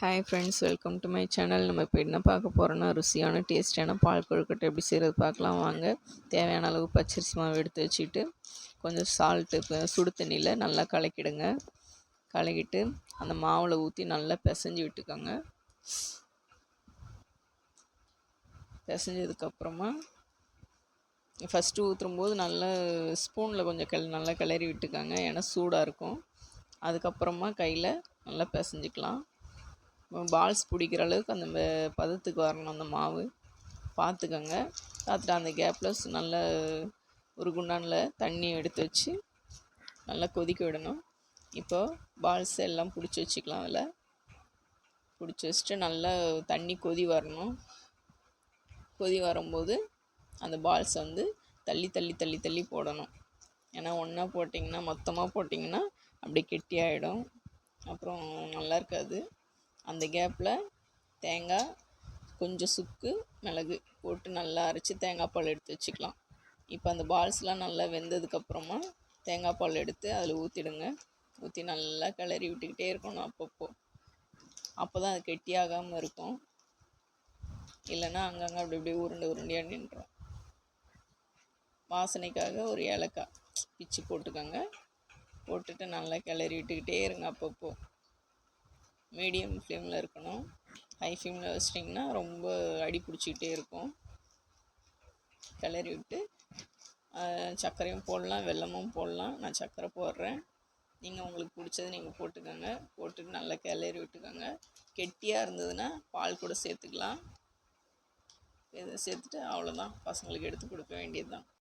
Hi friends, welcome to my channel. நம்ம இப்போ என்ன பார்க்க போகிறோன்னா, ருசியான டேஸ்டியான பால் கொழுக்கட்டை எப்படி செய்கிறது பார்க்கலாம் வாங்க. தேவையான அளவு பச்சரிசி மாவு எடுத்து வச்சுட்டு கொஞ்சம் சால்ட்டு இப்போ சுடு தண்ணியில் நல்லா கலக்கிடுங்க. கலக்கிட்டு அந்த மாவில் ஊற்றி நல்லா பிசைஞ்சு விட்டுக்கோங்க. பிசைஞ்சதுக்கப்புறமா ஃபஸ்ட்டு ஊற்றும்போது நல்லா ஸ்பூனில் கொஞ்சம் நல்லா கிளறி விட்டுக்கோங்க, ஏன்னா சூடாக இருக்கும். அதுக்கப்புறமா கையில் நல்லா பிசைஞ்சிக்கலாம். பால்ஸ் பிடிக்கிற அளவுக்கு அந்த பதத்துக்கு வரணும் அந்த மாவு. பார்த்துக்கோங்க. பார்த்துட்டு அந்த கேப்பில் நல்ல ஒரு குண்டானில் தண்ணி எடுத்து வச்சு நல்லா கொதிக்க விடணும். இப்போது பால்ஸ் எல்லாம் பிடிச்சி வச்சுக்கலாம். அதில் பிடிச்சி வச்சுட்டு நல்லா தண்ணி கொதி வரணும். கொதி வரும்போது அந்த பால்ஸ் தள்ளி தள்ளி தள்ளி தள்ளி போடணும். ஏன்னா ஒன்றா போட்டிங்கன்னா, மொத்தமாக போட்டிங்கன்னா அப்படி கெட்டியாகிடும், அப்புறம் நல்லா இருக்காது. அந்த கேப்பில் தேங்காய், கொஞ்சம் சுக்கு, மிளகு போட்டு நல்லா அரைச்சி தேங்காய் பால் எடுத்து வச்சுக்கலாம். இப்போ அந்த பால்ஸ்லாம் நல்லா வெந்ததுக்கப்புறமா தேங்காய் பால் எடுத்து அதில் ஊற்றிடுங்க. ஊற்றி நல்லா கிளறி விட்டுக்கிட்டே இருக்கணும் அப்போ தான் அது கெட்டியாகாமல் இருக்கும். இல்லைன்னா அங்கங்கே அப்படி இப்படி உருண்டையாக நின்றுடும். வாசனைக்காக ஒரு ஏலக்காய் பிச்சு போட்டுக்கோங்க. போட்டுட்டு நல்லா கிளறி விட்டுக்கிட்டே இருங்க. அப்பப்போ மீடியம் ஃப்ளேமில் இருக்கணும். ஹை ஃப்ளேமில் வச்சிட்டிங்கன்னா ரொம்ப அடி பிடிச்சிக்கிட்டே இருக்கும். கிளறி விட்டு சர்க்கரையும் போடலாம், வெல்லமும் போடலாம். நான் சர்க்கரை போடுறேன். நீங்கள் உங்களுக்கு பிடிச்சது நீங்கள் போட்டுக்கோங்க. போட்டுட்டு நல்லா கிளறி விட்டுக்கோங்க. கெட்டியாக இருந்ததுன்னா பால் கூட சேர்த்துக்கலாம். இதை சேர்த்துட்டு அவ்வளோதான், பசங்களுக்கு எடுத்து கொடுக்க வேண்டியது தான்.